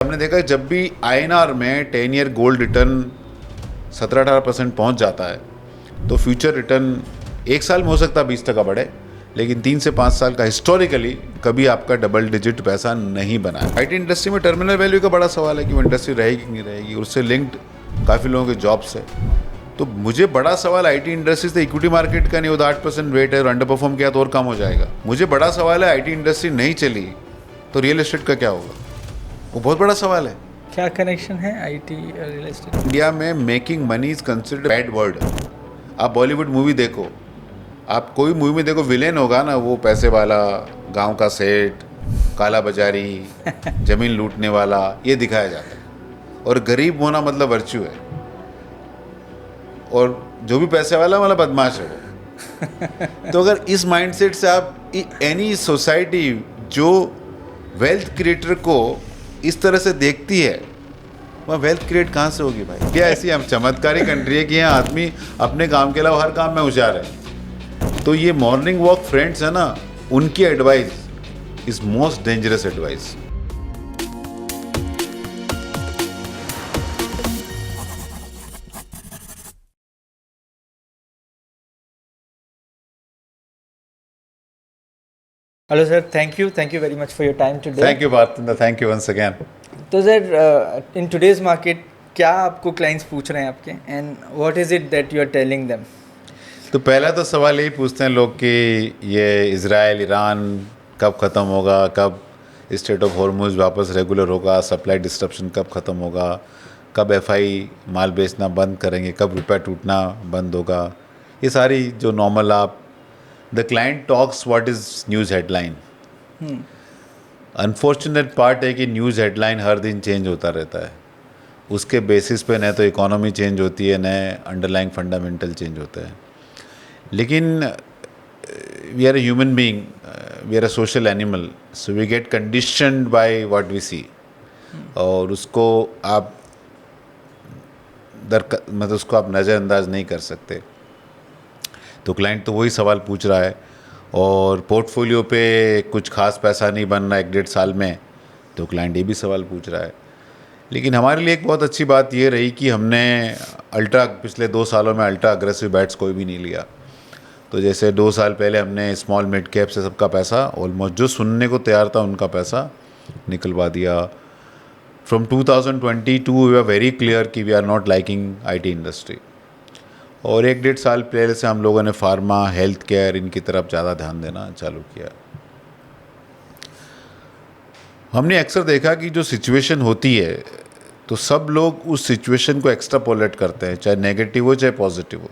हमने देखा जब भी आईएनआर में 10 ईयर गोल्ड रिटर्न 17-18% पहुंच जाता है तो फ्यूचर रिटर्न एक साल में हो सकता है 20% बढ़े, लेकिन 3 से 5 साल का हिस्टोरिकली कभी आपका डबल डिजिट पैसा नहीं बना है। आईटी इंडस्ट्री में टर्मिनल वैल्यू का बड़ा सवाल है कि वो इंडस्ट्री रहेगी कि नहीं रहेगी, उससे लिंक्ड काफ़ी लोगों के जॉब्स है। तो मुझे बड़ा सवाल आईटी इंडस्ट्री से इक्विटी मार्केट का नहीं, होता 8% वेट है और अंडर परफॉर्म किया तो और कम हो जाएगा। मुझे बड़ा सवाल है आईटी इंडस्ट्री नहीं चली तो रियल एस्टेट का क्या होगा, वो बहुत बड़ा सवाल है। क्या कनेक्शन है आईटी और रियल एस्टेट? इंडिया में making money is considered bad word. आप बॉलीवुड मूवी देखो, आप कोई मूवी में देखो, विलेन होगा ना वो पैसे वाला, गांव का सेठ, काला बाजारी, जमीन लूटने वाला, ये दिखाया जाता है। और गरीब होना मतलब वर्च्यू है, और जो भी पैसे वाला मतलब बदमाश है वो। तो अगर इस माइंडसेट से आप एनी सोसाइटी जो वेल्थ क्रिएटर को इस तरह से देखती है, वह वेल्थ क्रिएट कहाँ से होगी भाई? क्या ऐसी हम चमत्कारी कंट्री है कि यहाँ आदमी अपने काम के अलावा हर काम में होशियार है? तो ये मॉर्निंग वॉक फ्रेंड्स है ना, उनकी advice is most dangerous advice. Hello sir, thank you very much for your time today. Thank you Bharatinder, thank you once again. तो सर, इन टुडेज मार्केट क्या आपको क्लाइंट्स पूछ रहे हैं आपके, and what is it that you are telling them? तो पहला तो सवाल यही पूछते हैं लोग कि ये इज़राइल ईरान कब ख़त्म होगा, कब स्टेट ऑफ हॉर्मुज़ वापस रेगुलर होगा, सप्लाई डिस्ट्रप्शन कब ख़त्म होगा, कब एफआई माल बेचना बंद करेंगे, कब रुपया टूटना बंद होगा। ये सारी जो नॉर्मल आप the client talks what is news headline. Unfortunate part है कि न्यूज़ हेडलाइन हर दिन चेंज होता रहता है, उसके बेसिस पे न तो इकोनॉमी चेंज होती है, न अंडरलाइंग फंडामेंटल चेंज होता है। लेकिन we are a human being, we are a social animal, so we get conditioned by what we see, और उसको आप मतलब उसको आप नज़रअंदाज नहीं कर सकते। तो क्लाइंट तो वही सवाल पूछ रहा है, और पोर्टफोलियो पे कुछ खास पैसा नहीं बन रहा 1-1.5 साल में, तो क्लाइंट ये भी सवाल पूछ रहा है। लेकिन हमारे लिए एक बहुत अच्छी बात ये रही कि हमने पिछले 2 सालों में अल्ट्रा अग्रेसिव बैट्स कोई भी नहीं लिया। तो जैसे 2 साल पहले हमने स्मॉल मिड कैप से सबका पैसा ऑलमोस्ट जो सुनने को तैयार था उनका पैसा निकलवा दिया। From 2022 we are very clear कि we are not liking IT industry, और 1-1.5 साल पहले से हम लोगों ने फार्मा, हेल्थ केयर, इनकी तरफ ज़्यादा ध्यान देना चालू किया। हमने अक्सर देखा कि जो सिचुएशन होती है तो सब लोग उस सिचुएशन को एक्स्ट्रापोलेट करते हैं, चाहे नेगेटिव हो चाहे पॉजिटिव हो।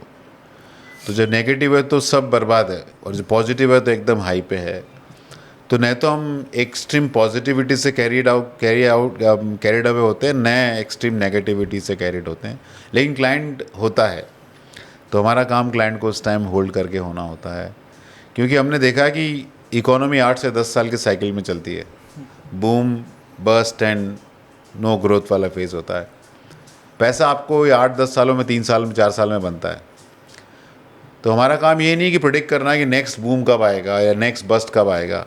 तो जो नेगेटिव है तो सब बर्बाद है, और जो पॉजिटिव है तो एकदम हाई पे है। तो न तो हम एक्सट्रीम पॉजिटिविटी से कैरिड अवे होते हैं, न एक्सट्रीम नेगेटिविटी से कैरिड होते हैं। लेकिन क्लाइंट होता है तो हमारा काम क्लाइंट को उस टाइम होल्ड करके होना होता है, क्योंकि हमने देखा कि इकोनॉमी 8 से 10 साल के साइकिल में चलती है। Boom, bust and no growth वाला फेज़ होता है। पैसा आपको 8-10 सालों में, 3 साल में, 4 साल में बनता है। तो हमारा काम ये नहीं कि प्रेडिक्ट करना है कि नेक्स्ट बूम कब आएगा या नेक्स्ट बस्ट कब आएगा।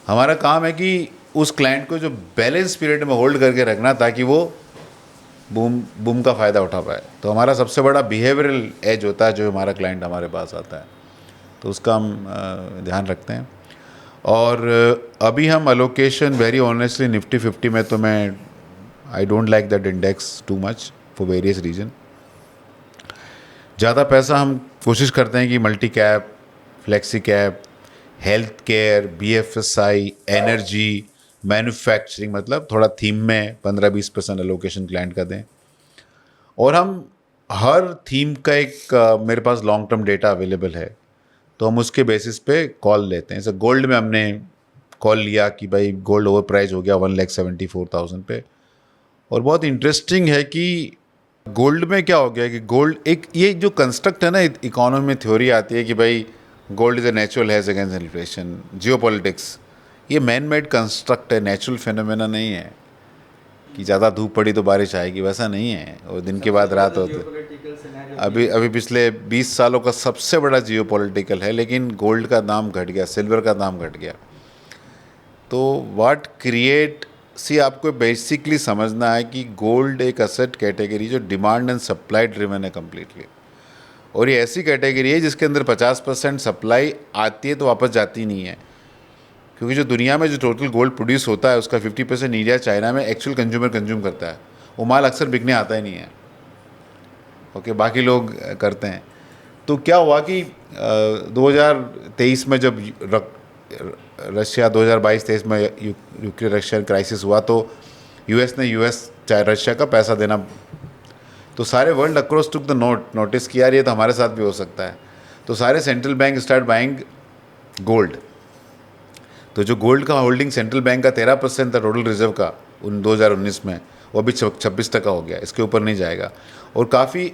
हमारा काम है कि उस क्लाइंट को जो बैलेंस पीरियड में होल्ड करके रखना, ताकि वो बूम का फ़ायदा उठा पाए। तो हमारा सबसे बड़ा बिहेवियरल एज होता है जो हमारा क्लाइंट हमारे पास आता है, तो उसका हम ध्यान रखते हैं। और अभी हम अलोकेशन वेरी ऑनेस्टली निफ्टी 50 में, तो मैं I don't like that index too much for various reason. ज़्यादा पैसा हम कोशिश करते हैं कि multi cap, flexi cap, health care, BFSI, energy, manufacturing, मतलब थोड़ा थीम में 15-20% एलोकेशन क्लाइंट का दें। और हम हर थीम का एक मेरे पास लॉन्ग टर्म डेटा अवेलेबल है, तो हम उसके बेसिस पे कॉल लेते हैं। जैसे गोल्ड में हमने कॉल लिया कि भाई गोल्ड ओवर प्राइस हो गया 1,74,000 पे, और बहुत इंटरेस्टिंग है कि गोल्ड में क्या हो गया कि गोल्ड एक ये जो कंस्ट्रक्ट है ना, इकोनॉमी में थ्योरी आती है कि भाई gold is a natural hedge against inflation, geopolitics, ये मैन मेड कंस्ट्रक्ट है, नेचुरल फिनोमेना नहीं है कि ज़्यादा धूप पड़ी तो बारिश आएगी, वैसा नहीं है, और दिन के बाद रात होती है। अभी पिछले 20 सालों का सबसे बड़ा जियोपॉलिटिकल है, लेकिन गोल्ड का दाम घट गया, सिल्वर का दाम घट गया। तो व्हाट क्रिएट सी आपको बेसिकली समझना है कि गोल्ड एक असेट कैटेगरी जो डिमांड एंड सप्लाई ड्रिवन है कम्प्लीटली, और ये ऐसी कैटेगरी है जिसके अंदर 50% सप्लाई आती है तो वापस जाती नहीं है, क्योंकि जो दुनिया में जो टोटल गोल्ड प्रोड्यूस होता है उसका 50% इंडिया चाइना में एक्चुअल कंज्यूमर कंज्यूम करता है, वो माल अक्सर बिकने आता ही नहीं है। ओके, बाकी लोग करते हैं। तो क्या हुआ कि 2023 में जब रशिया 2022-23 में यूक्रेन रशियन क्राइसिस हुआ तो यूएस ने रशिया का पैसा देना, तो सारे world across took the notice कि यार ये तो हमारे साथ भी हो सकता है। तो सारे central bank start buying gold. तो जो गोल्ड का होल्डिंग सेंट्रल बैंक का 13% था टोटल रिजर्व का उन 2019 में, वो अभी 26% हो गया, इसके ऊपर नहीं जाएगा। और काफ़ी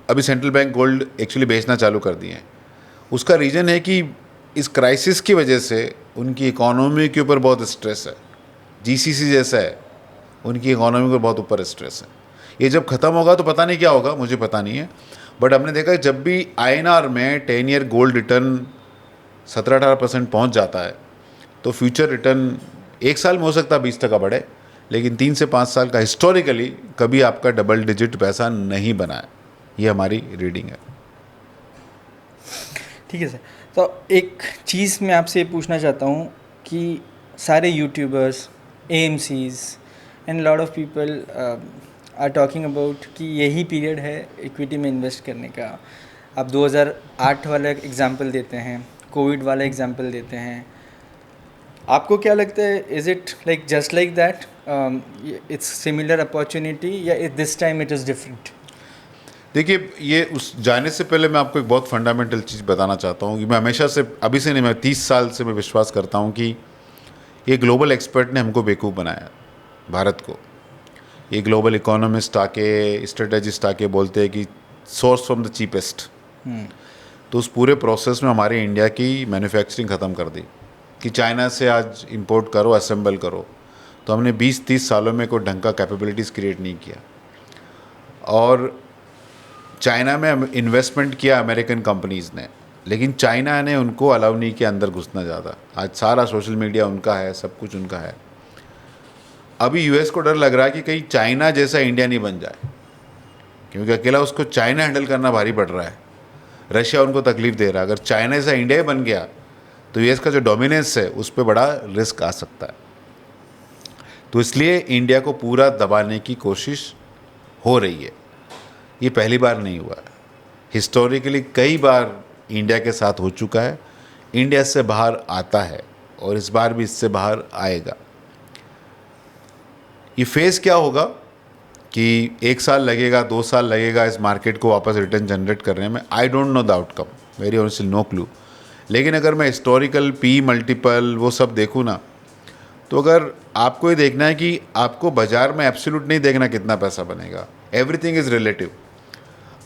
अभी सेंट्रल बैंक गोल्ड एक्चुअली बेचना चालू कर दिए हैं। उसका रीज़न है कि इस क्राइसिस की वजह से उनकी इकोनॉमी के ऊपर बहुत स्ट्रेस है, जीसीसी जैसा है, उनकी इकोनॉमी पर बहुत ऊपर स्ट्रेस है। ये जब ख़त्म होगा तो पता नहीं क्या होगा, मुझे पता नहीं है, बट हमने देखा जब भी आईएनआर में 10 ईयर गोल्ड रिटर्न 17-18% पहुँच जाता है तो फ्यूचर रिटर्न एक साल में हो सकता है 20% बढ़े, लेकिन 3 से 5 साल का हिस्टोरिकली कभी आपका डबल डिजिट पैसा नहीं बना है। ये हमारी रीडिंग है। ठीक है सर। तो एक चीज़ मैं आपसे ये पूछना चाहता हूँ कि सारे YouTubers, AMCs and lot of people are talking about कि यही पीरियड है इक्विटी में इन्वेस्ट करने का। आप 2008 वाला एग्जांपल देते हैं, कोविड वाला एग्जांपल देते हैं, आपको क्या लगता है, is it like just like that, it's similar opportunity या this time it is different? देखिए, ये उस जाने से पहले मैं आपको एक बहुत फंडामेंटल चीज़ बताना चाहता हूँ कि मैं हमेशा से, अभी से नहीं, मैं 30 साल से मैं विश्वास करता हूँ कि ये ग्लोबल एक्सपर्ट ने हमको बेवकूफ़ बनाया, भारत को। ये ग्लोबल इकोनॉमिस्ट आके, स्ट्रेटेजिस्ट आके बोलते हैं कि सोर्स फ्रॉम द चीपेस्ट। तो उस पूरे प्रोसेस में हमारे इंडिया की मैन्युफैक्चरिंग ख़त्म कर दी कि चाइना से आज इंपोर्ट करो, असेंबल करो। तो हमने 20-30 सालों में कोई ढंग का कैपेबिलिटीज़ क्रिएट नहीं किया, और चाइना में इन्वेस्टमेंट किया अमेरिकन कंपनीज़ ने, लेकिन चाइना ने उनको अलाउ नहीं किया अंदर घुसना ज़्यादा। आज सारा सोशल मीडिया उनका है, सब कुछ उनका है। अभी यूएस को डर लग रहा है कि कहीं चाइना जैसा इंडिया नहीं बन जाए, क्योंकि अकेला उसको चाइना हैंडल करना भारी पड़ रहा है, रशिया उनको तकलीफ़ दे रहा है। अगर चाइना जैसा इंडिया ही बन गया तो यूएस का जो डोमिनेंस है उस पर बड़ा रिस्क आ सकता है। तो इसलिए इंडिया को पूरा दबाने की कोशिश हो रही है। ये पहली बार नहीं हुआ है, हिस्टोरिकली कई बार इंडिया के साथ हो चुका है। इंडिया इससे बाहर आता है और इस बार भी इससे बाहर आएगा। ये फेज़ क्या होगा कि 1 साल लगेगा, 2 साल लगेगा इस मार्केट को वापस रिटर्न जनरेट करने में, I don't know the outcome, very honestly no clue. लेकिन अगर मैं हिस्टोरिकल पी मल्टीपल वो सब देखूँ ना, तो अगर आपको ये देखना है कि आपको बाज़ार में एब्सोल्यूट नहीं देखना कितना पैसा बनेगा, एवरीथिंग इज़ रिलेटिव।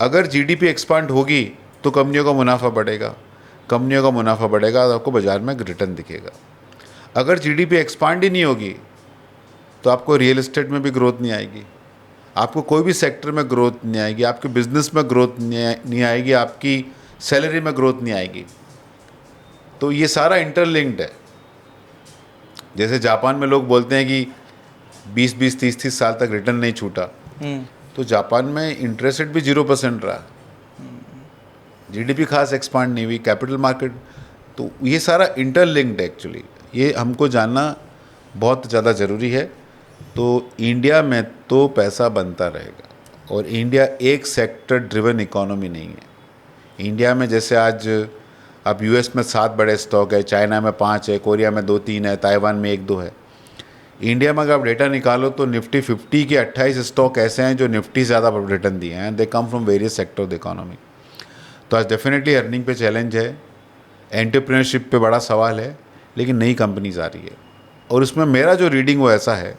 अगर जीडीपी एक्सपांड होगी तो कंपनियों का मुनाफा बढ़ेगा, कंपनियों का मुनाफा बढ़ेगा तो आपको बाज़ार में रिटर्न दिखेगा। अगर जीडीपी एक्सपांड ही नहीं होगी तो आपको रियल एस्टेट में भी ग्रोथ नहीं आएगी, आपको कोई भी सेक्टर में ग्रोथ नहीं आएगी, आपके बिजनेस में ग्रोथ नहीं आएगी, आपकी सैलरी में ग्रोथ नहीं आएगी। तो ये सारा इंटरलिंक्ड है। जैसे जापान में लोग बोलते हैं कि 20-20, 30-30 साल तक रिटर्न नहीं छूटा, तो जापान में इंटरेस्ट रेट भी 0% रहा, जीडीपी खास एक्सपांड नहीं हुई, कैपिटल मार्केट। तो ये सारा इंटरलिंक्ड है एक्चुअली, ये हमको जानना बहुत ज़्यादा ज़रूरी है। तो इंडिया में तो पैसा बनता रहेगा, और इंडिया एक सेक्टर ड्रिवन इकोनॉमी नहीं है। इंडिया में जैसे आज अब यूएस में 7 बड़े स्टॉक है, चाइना में 5 है, कोरिया में 2-3 है, ताइवान में 1-2 है। इंडिया में अगर आप डेटा निकालो तो निफ्टी 50 के 28 स्टॉक ऐसे हैं जो निफ्टी से ज़्यादा रिटर्न दिए हैं, they come from various sector of the economy. तो आज डेफिनेटली अर्निंग पे चैलेंज है, एंटरप्रेन्योरशिप पे बड़ा सवाल है, लेकिन नई कंपनीज आ रही है। और उसमें मेरा जो रीडिंग वो ऐसा है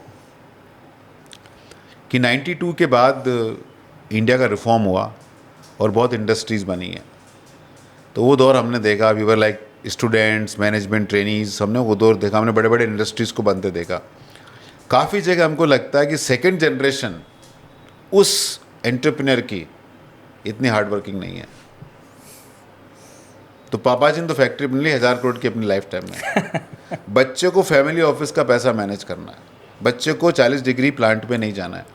कि 92 के बाद इंडिया का रिफॉर्म हुआ और बहुत इंडस्ट्रीज़ बनी हैं। तो वो दौर हमने देखा, we were like students, management trainees, हमने वो दौर देखा, हमने बड़े बड़े इंडस्ट्रीज़ को बनते देखा। काफ़ी जगह हमको लगता है कि सेकंड जनरेशन उस एंटरप्रेन्योर की इतनी हार्ड वर्किंग नहीं है। तो पापा जी ने तो फैक्ट्री बन ली 1000 करोड़ की अपनी लाइफ टाइम में, बच्चे को फैमिली ऑफिस का पैसा मैनेज करना है, बच्चे को 40 डिग्री प्लांट पे नहीं जाना है।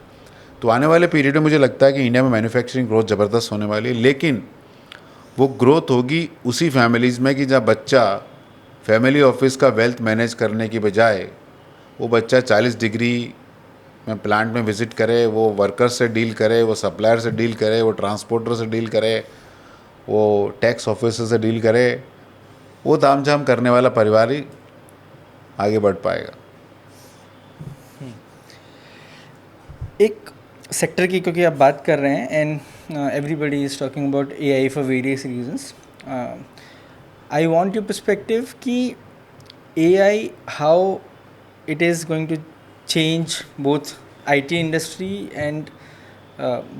तो आने वाले पीरियड में मुझे लगता है कि इंडिया में मैन्युफैक्चरिंग ग्रोथ ज़बरदस्त होने वाली है, लेकिन वो ग्रोथ होगी उसी फैमिलीज़ में कि जहाँ बच्चा फैमिली ऑफिस का वेल्थ मैनेज करने की बजाय वो बच्चा 40 डिग्री में प्लांट में विज़िट करे, वो वर्कर से डील करे, वो सप्लायर से डील करे, वो ट्रांसपोर्टर से डील करे, वो टैक्स ऑफिसर से डील करे। वो तामझाम करने वाला परिवार ही आगे बढ़ पाएगा। एक सेक्टर की क्योंकि आप बात कर रहे हैं and everybody is talking about AI for various reasons, I want your perspective कि AI how it is going to change both IT industry and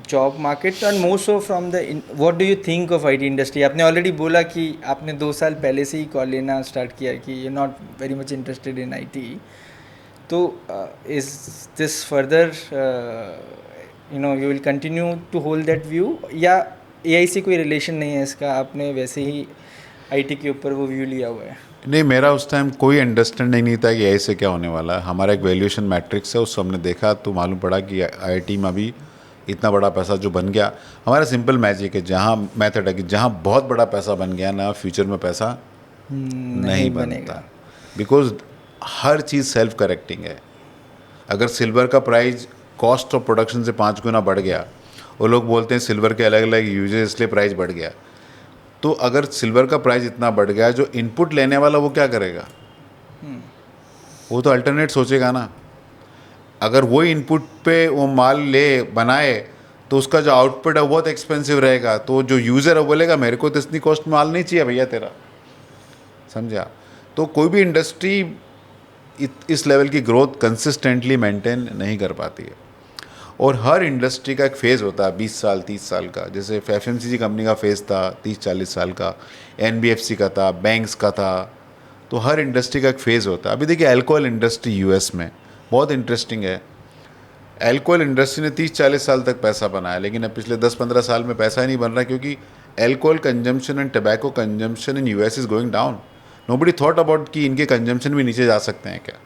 job market, and more so from the what do you think of IT industry? आपने already बोला कि आपने 2 साल पहले से ही call लेना start किया कि you're not very much interested in IT. तो is this further you will continue to hold that view, या AI से कोई रिलेशन नहीं है इसका, आपने वैसे ही IT के ऊपर वो व्यू लिया हुआ है? नहीं, मेरा उस टाइम कोई अंडरस्टैंडिंग नहीं था कि ऐसे क्या होने वाला है। हमारा एक वैल्यूएशन मैट्रिक्स है, उससे हमने देखा तो मालूम पड़ा कि आईआईटी में अभी इतना बड़ा पैसा जो बन गया। हमारा सिंपल मैजिक है, जहाँ मेथड है कि जहाँ बहुत बड़ा पैसा बन गया ना, फ्यूचर में पैसा नहीं बनता, because her cheese self correcting है। अगर सिल्वर का प्राइस कॉस्ट ऑफ प्रोडक्शन से 5 गुना बढ़ गया, वो लोग बोलते हैं सिल्वर के अलग अलग यूजेस इसलिए प्राइस बढ़ गया। तो अगर सिल्वर का प्राइस इतना बढ़ गया, जो इनपुट लेने वाला वो क्या करेगा? वो तो अल्टरनेट सोचेगा ना। अगर वो इनपुट पे वो माल ले बनाए तो उसका जो आउटपुट है वो बहुत एक्सपेंसिव रहेगा, तो जो यूज़र है वो बोलेगा मेरे को तो इतनी कॉस्ट माल नहीं चाहिए भैया तेरा, समझा? तो कोई भी इंडस्ट्री इस लेवल की ग्रोथ कंसिस्टेंटली मेंटेन नहीं कर पाती है। और हर इंडस्ट्री का एक फ़ेज़ होता है 20 साल 30 साल का। जैसे FMCG कंपनी का फ़ेज़ था 30-40 साल का, NBFC का था, बैंक्स का था। तो हर इंडस्ट्री का एक फ़ेज़ होता है। अभी देखिए अल्कोहल इंडस्ट्री US में बहुत इंटरेस्टिंग है। अल्कोहल इंडस्ट्री ने 30-40 साल तक पैसा बनाया, लेकिन अब पिछले 10-15 साल में पैसा ही नहीं बन रहा, क्योंकि alcohol consumption and tobacco consumption in US is going down. Nobody thought about कि इनके कंजम्पशन भी नीचे जा सकते हैं क्या।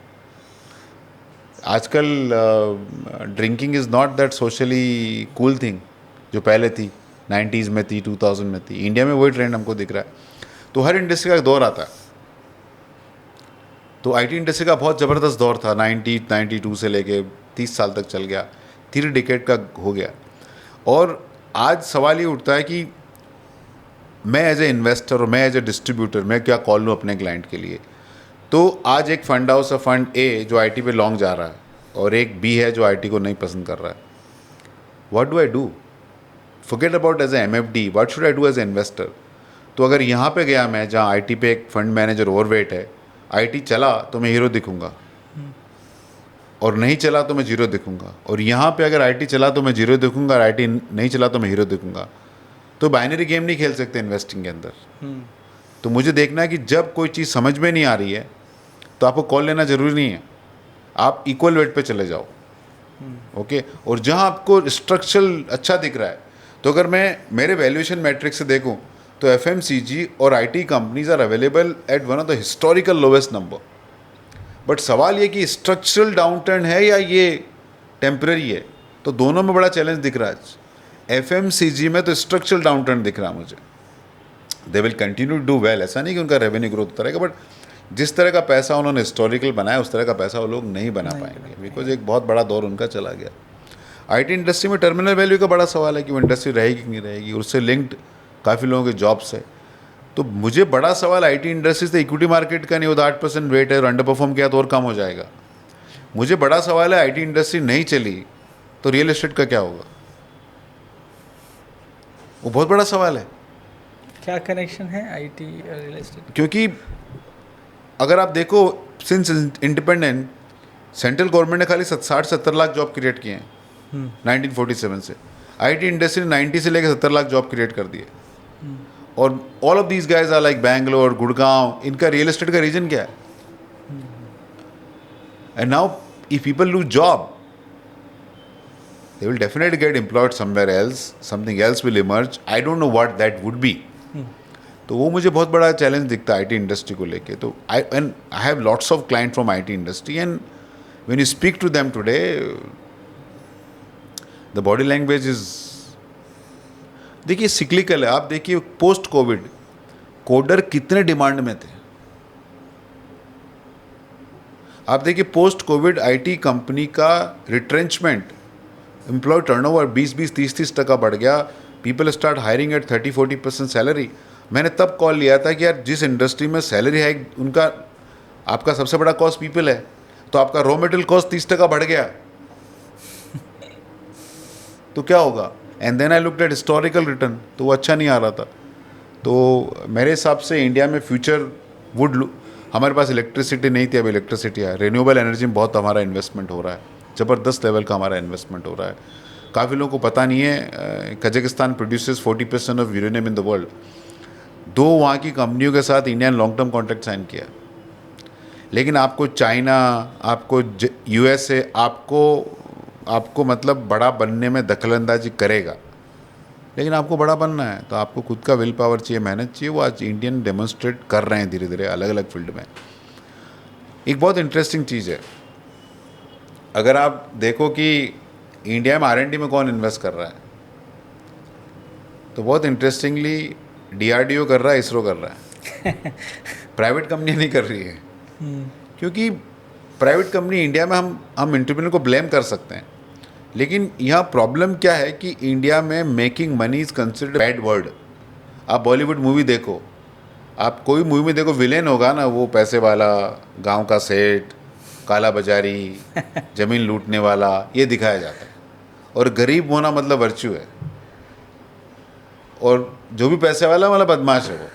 आजकल drinking is not that socially cool thing जो पहले थी, 90s में थी, 2000 में थी। इंडिया में वही ट्रेंड हमको दिख रहा है। तो हर इंडस्ट्री का एक दौर आता है। तो IT इंडस्ट्री का बहुत ज़बरदस्त दौर था, 92 से लेके 30 साल तक चल गया, 3 डिकेड का हो गया। और आज सवाल ये उठता है कि मैं एज ए इन्वेस्टर और मैं एज ए डिस्ट्रीब्यूटर मैं क्या कॉल लूँ अपने क्लाइंट के लिए। तो आज एक फंड हाउस है, फंड A जो IT पे लॉन्ग जा रहा है, और एक B है जो IT को नहीं पसंद कर रहा है। What do I do? Forget about as a MFD, what should I do as a investor? तो अगर यहाँ पे गया मैं जहाँ IT पे एक फंड मैनेजर ओवरवेट है, IT चला तो मैं हीरो दिखूंगा, और नहीं चला तो मैं जीरो दिखूंगा। और यहाँ पे अगर IT चला तो मैं जीरो दिखूंगा, और IT नहीं चला तो मैं हीरो दिखूंगा। तो बाइनरी गेम नहीं खेल सकते इन्वेस्टिंग के अंदर। तो मुझे देखना है कि जब कोई चीज़ समझ में नहीं आ रही है तो आपको कॉल लेना ज़रूरी नहीं है, आप इक्वल वेट पे चले जाओ। ओके। और जहाँ आपको स्ट्रक्चरल अच्छा दिख रहा है, तो अगर मैं मेरे वैल्यूएशन मैट्रिक्स से देखूँ तो FMCG और IT companies are available at one of the historical lowest number. But सवाल ये कि स्ट्रक्चरल डाउनटर्न है या ये टेम्पररी है, तो दोनों में बड़ा चैलेंज दिख रहा है। FMCG में तो स्ट्रक्चरल डाउनटर्न दिख रहा है मुझे। They will continue to do well, ऐसा नहीं कि उनका रेवेन्यू ग्रोथ होता रहेगा, बट जिस तरह का पैसा उन्होंने हिस्टोरिकल बनाया उस तरह का पैसा वो लोग नहीं बना पाएंगे, बिकॉज एक बहुत बड़ा दौर उनका चला गया। IT इंडस्ट्री में टर्मिनल वैल्यू का बड़ा सवाल है कि वो इंडस्ट्री रहेगी कि नहीं रहेगी, उससे लिंक्ड काफ़ी लोगों के जॉब्स है। तो मुझे बड़ा सवाल IT इंडस्ट्री से इक्विटी मार्केट का नहीं, वो 8% वेट है और अंडर परफॉर्म किया तो और कम हो जाएगा। मुझे बड़ा सवाल है IT इंडस्ट्री नहीं चली तो रियल एस्टेट का क्या होगा, वो बहुत बड़ा सवाल है। क्या कनेक्शन है IT और रियल एस्टेट? क्योंकि अगर आप देखो सिंस इंडिपेंडेंट सेंट्रल गवर्नमेंट ने खाली 60-70 लाख जॉब क्रिएट किए हैं 1947 से। IT इंडस्ट्री ने 90 से लेकर 70 लाख जॉब क्रिएट कर दिए। और all of these guys are like Bangalore, Gurgaon, इनका रियल एस्टेट का रीजन क्या है? And now if people lose job they will definitely get employed somewhere else, something else will emerge, I don't know what that would be. तो वो मुझे बहुत बड़ा challenge दिखता है IT इंडस्ट्री को लेके। तो I have lots of client from IT industry and when you speak to them today, the body language is, देखिए सिक्लिकल है. आप देखिए पोस्ट कोविड कोडर कितने डिमांड में थे. आप देखिए पोस्ट कोविड आईटी कंपनी का रिट्रेंचमेंट, एम्प्लॉय टर्नओवर 20-30% बढ़ गया. People start hiring at 30-40% salary. मैंने तब कॉल लिया था कि यार जिस इंडस्ट्री में सैलरी है उनका, आपका सबसे बड़ा कॉस्ट पीपल है, तो आपका रॉ मटेरियल कॉस्ट 30% बढ़ गया तो क्या होगा. And then I looked at historical return, तो वो अच्छा नहीं आ रहा था. तो मेरे हिसाब से इंडिया में फ्यूचर वुड, हमारे पास इलेक्ट्रिसिटी नहीं थी, अभी इलेक्ट्रिसिटी है. रिन्यूएबल एनर्जी में बहुत हमारा इन्वेस्टमेंट हो रहा है, ज़बरदस्त लेवल का हमारा इन्वेस्टमेंट हो रहा है. काफ़ी लोगों को पता नहीं है, Kazakhstan produces 40% of uranium in the world. 2 वहाँ की कंपनियों के साथ इंडिया ने लॉन्ग टर्म कॉन्ट्रैक्ट साइन किया. लेकिन आपको चाइना, आपको यूएसए, आपको मतलब बड़ा बनने में दखलंदाजी करेगा. लेकिन आपको बड़ा बनना है तो आपको खुद का विल पावर चाहिए, मेहनत चाहिए. वो आज इंडियन डेमोन्स्ट्रेट कर रहे हैं धीरे धीरे अलग अलग फील्ड में. एक बहुत इंटरेस्टिंग चीज़ है, अगर आप देखो कि इंडिया में R&D में कौन इन्वेस्ट कर रहा है, तो बहुत इंटरेस्टिंगली DRDO कर रहा है, इसरो कर रहा है. प्राइवेट कंपनी नहीं कर रही है, क्योंकि प्राइवेट कंपनी इंडिया में हम एंटरप्रेन्योर को ब्लेम कर सकते हैं. लेकिन यहाँ प्रॉब्लम क्या है कि इंडिया में making money is considered bad word. आप बॉलीवुड मूवी देखो, आप कोई मूवी में देखो, विलेन होगा ना वो पैसे वाला, गांव का सेठ, काला बाजारी, ज़मीन लूटने वाला, ये दिखाया जाता है. और गरीब होना मतलब वर्च्यू है, और जो भी पैसे वाला मतलब बदमाश है वो.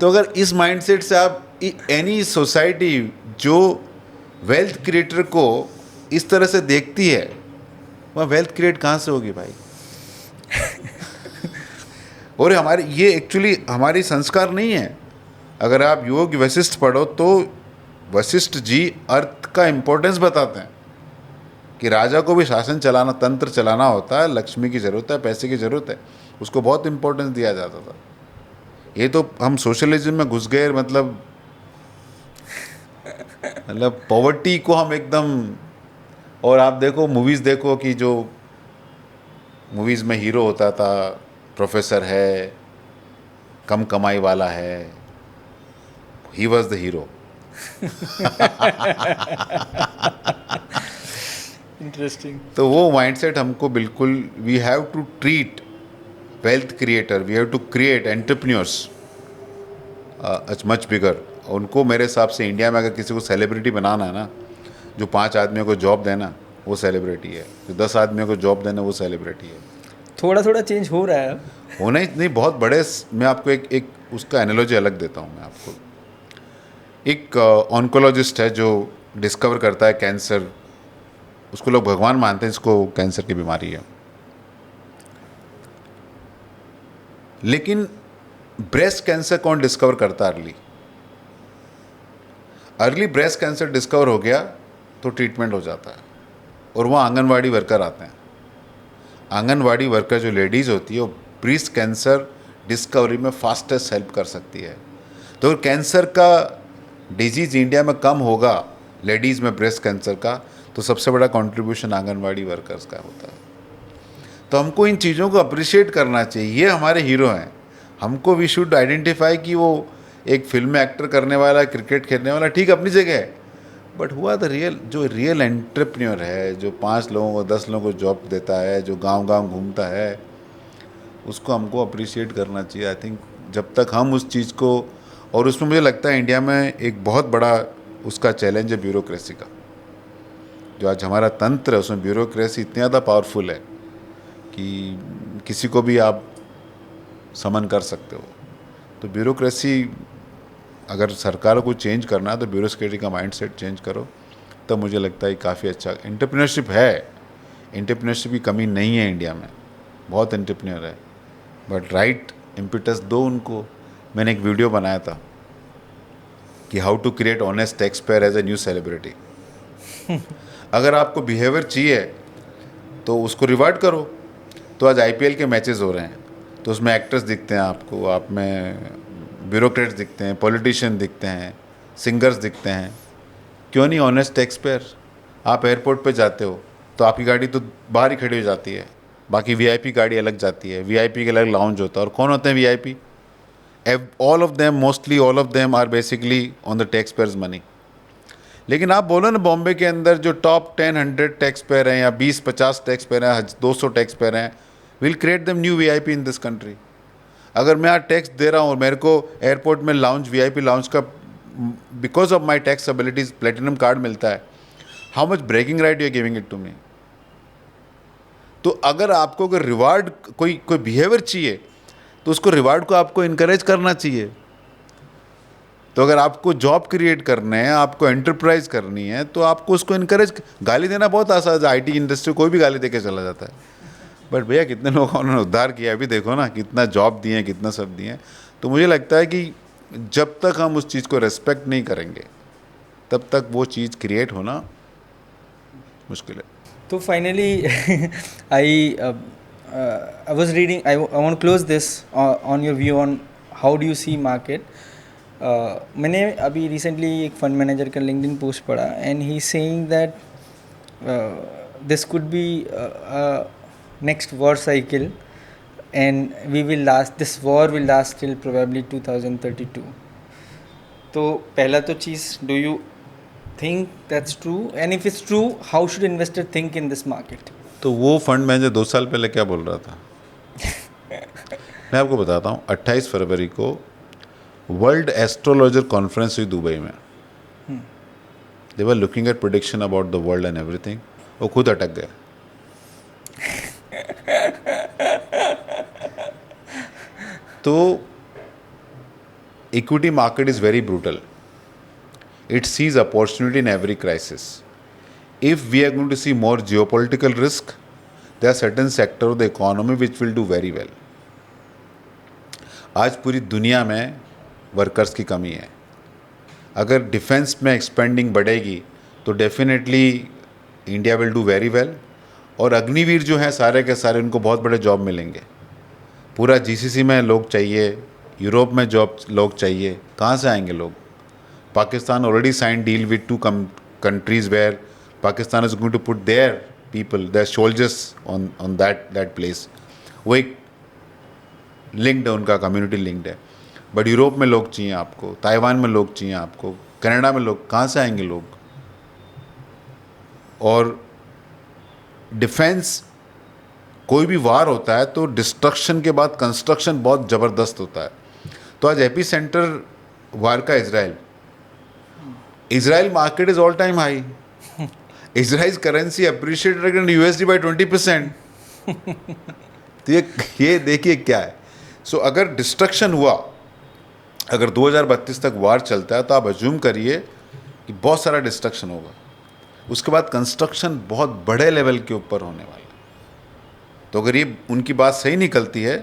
तो अगर इस माइंडसेट से आप एनी सोसाइटी जो वेल्थ क्रिएटर को इस तरह से देखती है, वह वेल्थ क्रिएट कहाँ से होगी भाई. और हमारे ये एक्चुअली हमारी संस्कार नहीं है. अगर आप योग वशिष्ठ पढ़ो तो वशिष्ठ जी अर्थ का इम्पोर्टेंस बताते हैं कि राजा को भी शासन चलाना, तंत्र चलाना होता है, लक्ष्मी की ज़रूरत है, पैसे की ज़रूरत है, उसको बहुत इम्पोर्टेंस दिया जाता था. ये तो हम सोशलिज्म में घुस गए, मतलब पॉवर्टी को हम एकदम. और आप देखो मूवीज़ देखो कि जो मूवीज़ में हीरो होता था, प्रोफेसर है, कम कमाई वाला है, he was the hero. Interesting. तो वो माइंडसेट हमको बिल्कुल, we have to treat wealth creator, we have to create entrepreneurs much bigger. उनको मेरे हिसाब से इंडिया में अगर किसी को सेलिब्रिटी बनाना है ना, जो 5 आदमियों को जॉब देना वो सेलिब्रिटी है, जो 10 आदमियों को जॉब देना वो सेलिब्रिटी है. थोड़ा थोड़ा चेंज हो रहा है अब. होना ही नहीं, बहुत बड़े. मैं आपको एक उसका एनालॉजी अलग देता हूँ. मैं आपको एक ऑन्कोलॉजिस्ट है जो डिस्कवर करता है कैंसर. उसको लोग भगवान मानते हैं, इसको कैंसर की बीमारी है. लेकिन ब्रेस्ट कैंसर कौन डिस्कवर करता है? अर्ली ब्रेस्ट कैंसर डिस्कवर हो गया तो ट्रीटमेंट हो जाता है, और वहाँ आंगनवाड़ी वर्कर आते हैं. आंगनवाड़ी वर्कर जो लेडीज़ होती है वो ब्रेस्ट कैंसर डिस्कवरी में फास्टेस्ट हेल्प कर सकती है. तो कैंसर का डिजीज़ इंडिया में कम होगा, लेडीज़ में ब्रेस्ट कैंसर का, तो सबसे बड़ा कंट्रीब्यूशन आंगनवाड़ी वर्कर्स का होता है. तो हमको इन चीज़ों को अप्रिशिएट करना चाहिए. ये हमारे हीरो हैं. हमको वी शुड आइडेंटिफाई कि वो एक फिल्म में एक्टर करने वाला, क्रिकेट खेलने वाला, ठीक अपनी जगह है, बट हुआ द रियल एंटरप्रेन्योर है, जो 5 लोगों को 10 लोगों को जॉब देता है, जो गांव-गांव घूमता है, उसको हमको अप्रिशिएट करना चाहिए. आई थिंक जब तक हम उस चीज़ को, और उसमें मुझे लगता है इंडिया में एक बहुत बड़ा उसका चैलेंज है ब्यूरोक्रेसी का. जो आज हमारा तंत्र है उसमें ब्यूरोक्रेसी इतनी ज़्यादा पावरफुल है कि किसी को भी आप समन कर सकते हो. तो ब्यूरोक्रेसी, अगर सरकार को चेंज करना है तो ब्यूरोक्रेसी का माइंडसेट चेंज करो, तब मुझे लगता है काफ़ी अच्छा. एंटरप्रेन्योरशिप है, एंटरप्रेन्योरशिप की कमी नहीं है इंडिया में, बहुत एंटरप्रेन्योर है, बट राइट इम्पिटस दो उनको. मैंने एक वीडियो बनाया था कि how to create honest tax payer as a new celebrity. अगर आपको बिहेवियर चाहिए तो उसको रिवार्ड करो. तो आज IPL के मैचेस हो रहे हैं, तो उसमें एक्टर्स दिखते हैं आपको, आप में ब्यूरोक्रेट्स दिखते हैं, पॉलिटिशियन दिखते हैं, सिंगर्स दिखते हैं. क्यों नहीं ऑनेस्ट टैक्स पेयर? आप एयरपोर्ट पे जाते हो तो आपकी गाड़ी तो बाहर ही खड़ी हो जाती है, बाकी वीआईपी गाड़ी अलग जाती है, वीआईपी के अलग लाउंज होता है। और कौन होते हैं VIP? All of them, mostly all of them are basically on the tax payers money. लेकिन आप बोलो ना बॉम्बे के अंदर जो टॉप 10-100 टैक्स पेयर हैं या 20-50 टैक्स पेयर हैं, 200 टैक्स पेयर हैं, will create them new VIP in this country. अगर मैं आज टैक्स दे रहा हूँ और मेरे को एयरपोर्ट में लाउंज, वीआईपी लाउंज का because of my tax abilities platinum card मिलता है, how much breaking right you are giving it to me? तो अगर आपको अगर रिवार्ड कोई बिहेवियर चाहिए तो उसको रिवार्ड को आपको इनकरेज करना चाहिए। तो अगर आपको जॉब क्रिएट करना है, आपको एंटरप्राइज करनी है, तो आपको उसको इनकरेज। गाली देना बहुत आसान है, आईटी इंडस्ट्री कोई भी गाली दे के चला जाता है, बट भैया कितने लोगों उन्होंने उद्धार किया अभी देखो ना, कितना जॉब दिए हैं, कितना सब दिए हैं। तो मुझे लगता है कि जब तक हम उस चीज़ को रेस्पेक्ट नहीं करेंगे तब तक वो चीज़ क्रिएट होना मुश्किल है। तो finally I was reading, I want to close this on your view on how do you see market. मैंने अभी रिसेंटली एक फंड मैनेजर का लिंक्डइन पोस्ट पढ़ा and he saying that this could be next war cycle and this war will last till probably 2032. तो पहला तो चीज़, do you think that's true, and if it's true, how should investor think in this market? तो वो fund manager 2 साल पहले क्या बोल रहा था? मैं आपको बताता हूँ, 28 फरवरी को वर्ल्ड एस्ट्रोलॉजर कॉन्फ्रेंस हुई दुबई में। They were looking at prediction about the world and everything. वो खुद अटक गए। तो equity market is very brutal. It sees opportunity in every crisis. If we are going to see more geopolitical risk, there are certain sectors of the economy which will do very well. आज पूरी दुनिया में workers की कमी है. अगर defence में expanding बढ़ेगी तो definitely India will do very well. और अग्निवीर जो हैं सारे के सारे, उनको बहुत बड़े जॉब मिलेंगे. पूरा जीसीसी में लोग चाहिए, यूरोप में जॉब लोग चाहिए. कहाँ से आएंगे लोग? Pakistan already signed deal with 2 countries where Pakistan is going to put their people, their soldiers on that place. वो एक लिंक्ड है, उनका कम्युनिटी लिंक्ड है. बट यूरोप में लोग चाहिए आपको, ताइवान में लोग चाहिए आपको, कनाडा में लोग. कहाँ से आएंगे लोग? और डिफेंस, कोई भी वार होता है तो डिस्ट्रक्शन के बाद कंस्ट्रक्शन बहुत ज़बरदस्त होता है. तो आज एपी सेंटर वार का Israel market is all time high. Israel's currency appreciated against USD by 20%. तो ये देखिए क्या है. सो अगर डिस्ट्रक्शन हुआ, अगर 2032 तक वार चलता है तो आप अज्यूम करिए कि बहुत सारा डिस्ट्रक्शन होगा. उसके बाद कंस्ट्रक्शन बहुत बड़े लेवल के ऊपर होने वाला है. तो अगर ये उनकी बात सही निकलती है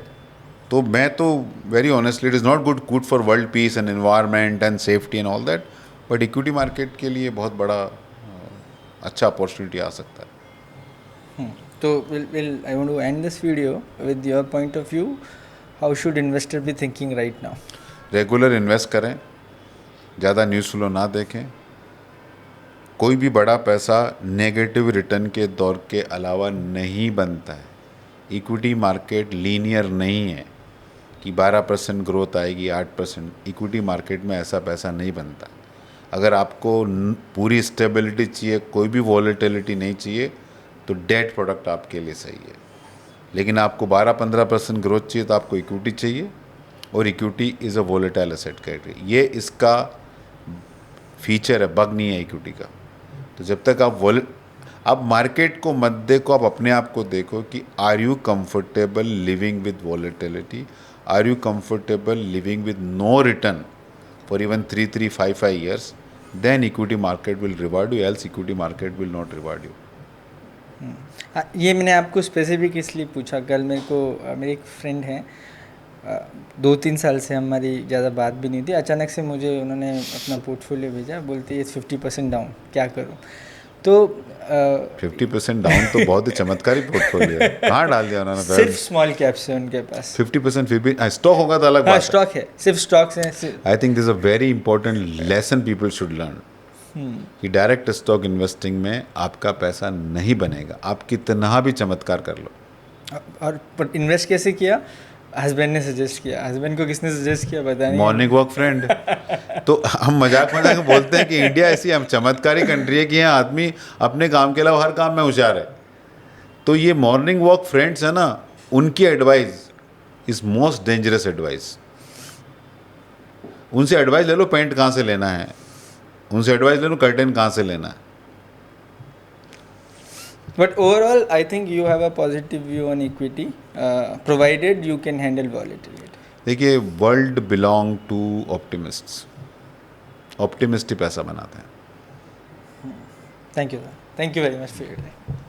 तो मैं तो very honestly, it is not good for world peace and environment and safety and all that. But equity market के लिए बहुत बड़ा अच्छा अपॉर्चुनिटी आ सकता है. तो I want to end this video with your point of view. How should investor be thinking right now? Regular invest करें, ज़्यादा न्यूज़ फ्लो ना देखें. कोई भी बड़ा पैसा नेगेटिव रिटर्न के दौर के अलावा नहीं बनता है. इक्विटी मार्केट लीनियर नहीं है कि 12% ग्रोथ आएगी, 8%. इक्विटी मार्केट में ऐसा पैसा नहीं बनता. अगर आपको पूरी स्टेबिलिटी चाहिए, कोई भी वॉलेटिलिटी नहीं चाहिए, तो डेट प्रोडक्ट आपके लिए सही है. लेकिन आपको 12-15% ग्रोथ चाहिए तो आपको इक्विटी चाहिए. और equity is a volatile asset category. ये इसका फीचर है, बग नहीं है इक्विटी का. तो जब तक आप मार्केट को मत देखो, आप अपने आप को देखो कि are you comfortable living with volatility? Are you comfortable living with no return for even 3-5 years? Then equity market will reward you, else equity market will not reward you. ये मैंने आपको स्पेसिफिक इसलिए पूछा. कल मेरे एक फ्रेंड हैं, 2-3 साल से हमारी ज़्यादा बात भी नहीं थी. अचानक से मुझे उन्होंने अपना पोर्टफोलियो भेजा, बोलते हैं 50% डाउन, क्या करूं? तो 50% डाउन तो बहुत ही चमत्कारी पोर्टफोलियो है. कहाँ डाल दिया उन्होंने? सिर्फ स्मॉल कैप्स है उनके पास. 50% फिर भी स्टॉक होगा तो अलग बात है. स्टॉक है, सिर्फ स्टॉक्स हैं. I think this a very important lesson people should learn. कि डायरेक्ट स्टॉक इन्वेस्टिंग में आपका पैसा नहीं बनेगा, आप कितना भी चमत्कार कर लो। और पर इन्वेस्ट कैसे किया? हस्बैंड ने सजेस्ट किया। हस्बैंड को किसने सजेस्ट किया पता नहीं। Morning walk friend. तो हम मजाक में बोलते हैं कि इंडिया ऐसी हम चमत्कारी कंट्री है कि यहाँ आदमी अपने काम के अलावा हर काम में होशियार है। तो ये मॉर्निंग वॉक फ्रेंड्स है ना, उनकी advice is most dangerous advice. उनसे एडवाइस ले लो पेंट कहाँ से लेना है, उनसे एडवाइस ले लो कर्टेन कहाँ से लेना है। But overall, I think you have a positive view on equity, provided you can handle volatility. देखिए, वर्ल्ड बिलोंग टू ऑप्टिमिस्ट्स, ऑप्टिमिस्ट ही पैसा बनाते हैं। Thank you, sir. Thank you very much for your time.